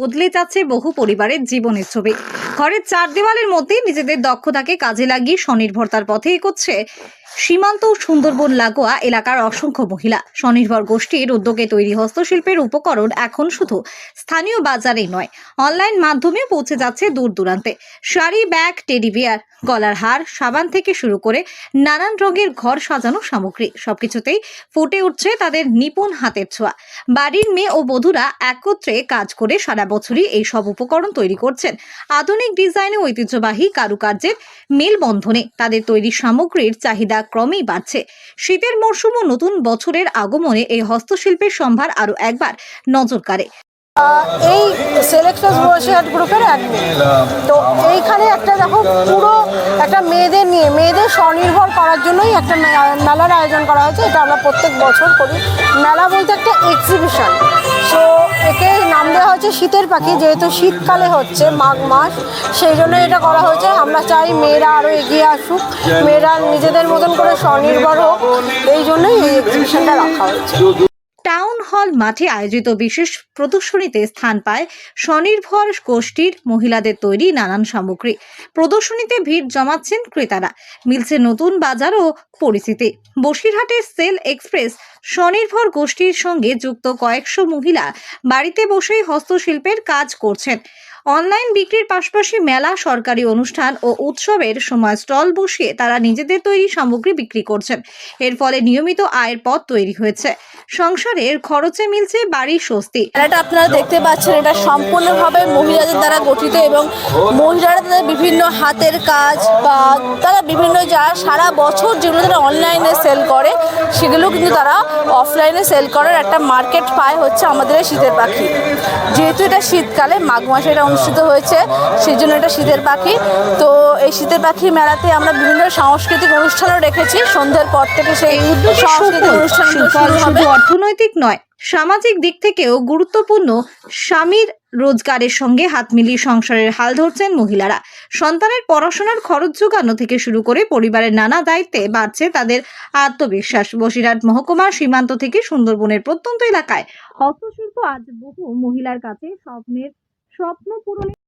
বদলে যাচ্ছে বহু পরিবারের জীবনের ছবি। ঘরের চার দেওয়ালের মধ্যে নিজেদের দক্ষতাকে কাজে লাগিয়ে স্বনির্ভরতার পথে এগোচ্ছে সীমান্ত ও সুন্দরবন লাগোয়া এলাকার অসংখ্য মহিলা। স্বনির্ভর গোষ্ঠীর উদ্যোগে তৈরি হস্তশিল্পের উপকরণ এখন শুধু স্থানীয় বাজারেই নয়, অনলাইন মাধ্যমে পৌঁছে যাচ্ছে দূর দূরান্তে। শাড়ি, ব্যাগ, টেডি বিয়ার, গলার হার, সাবান থেকে শুরু করে নানান রঙের ঘর সাজানো সামগ্রী, সবকিছুতেই ফুটে উঠছে তাদের নিপুণ হাতের ছোঁয়া। বাড়ির মেয়ে ও বধূরা একত্রে কাজ করে সারা বছরই এই সব উপকরণ তৈরি করছেন। আধুনিক ডিজাইনে ঐতিহ্যবাহী কারুকার্যের মেলবন্ধনে তাদের তৈরি সামগ্রীর চাহিদা ক্রমেই বাড়ছে। শীতের মরশুম ও নতুন বছরের আগমনে এই হস্তশিল্পের সম্ভার আরও একবার নজর কাড়ে। এই সিলেক্টস বসিরহাট গ্রুপের অ্যাডমিন। তো এইখানে একটা দেখো পুরো একটা মেয়েদের নিয়ে মেয়েদের স্বনির্ভর করার জন্যই একটা মেলার আয়োজন করা হয়েছে। এটা আমরা প্রত্যেক বছর করি। মেলা বলতে একটা এক্সিবিশন। সো একে নাম দেওয়া হয়েছে শীতের পাখি, যেহেতু শীতকালে হচ্ছে মাঘ মাস, সেই জন্য এটা করা হয়েছে। আমরা চাই মেয়েরা আরও এগিয়ে আসুক, মেয়েরা নিজেদের মতন করে স্বনির্ভর হোক, এই জন্যই এই এক্সিবিশনটা রাখা হয়েছে। টাউন হল মাঠে আয়োজিত বিশেষ প্রদর্শনীতে স্থান পায় স্বনির্ভর গোষ্ঠীর মহিলাদের তৈরি নানান সামগ্রী। প্রদর্শনীতে ভিড় জমাচ্ছেন ক্রেতারা, মিলছে নতুন বাজার ও পরিচিতি। বসিরহাটের সেল এক্সপ্রেস স্বনির্ভর গোষ্ঠীর সঙ্গে যুক্ত কয়েকশো মহিলা বাড়িতে বসেই হস্তশিল্পের কাজ করছেন। অনলাইন বিক্রির পাশাপাশি মেলা, সরকারি অনুষ্ঠান ও উৎসবের সময় স্টল বসিয়ে তারা নিজেদের তৈরি সামগ্রী বিক্রি করছেন। এর ফলে নিয়মিত আয়ের পথ তৈরি হয়েছে, সংসারের খরচে মিলছে বাড়ির স্বস্তি। এটা আপনারা দেখতে পাচ্ছেন, এটা সম্পূর্ণভাবে মহিলাদের দ্বারা গঠিত এবং মহিলারা তাদের বিভিন্ন হাতের কাজ বা তারা বিভিন্ন যা সারা বছর যেগুলো তারা অনলাইনে সেল করে সেগুলো কিন্তু তারা অফলাইনে সেল করার একটা মার্কেট পায় হচ্ছে আমাদের এই শীতের পাখি। যেহেতু এটা শীতকালে মাঘ মাসে এটা অনুষ্ঠিত হয়েছে, সেই জন্য এটা শীতের পাখি। তো এই শীতের পাখি মেলাতে আমরা বিভিন্ন সাংস্কৃতিক অনুষ্ঠানও রেখেছি। সন্ধ্যার পর থেকে সেই সাংস্কৃতিক অনুষ্ঠানগুলো শুরু হবে। অর্থনৈতিক নয়, সামাজিক দিক থেকেও গুরুত্বপূর্ণ। স্বামীর রোজগারের সঙ্গে হাত মিলিয়ে সংসারের হাল ধরছেন মহিলারা। সন্তানের পড়াশোনার খরচ জোগানো থেকে শুরু করে পরিবারের নানা দায়িত্বে বাড়ছে তাদের আত্মবিশ্বাস। বসিরহাট মহকুমার সীমান্ত থেকে সুন্দরবনের প্রত্যন্ত এলাকায় হস্তশিল্প আজ বহু মহিলার কাছে স্বপ্ন পূরণের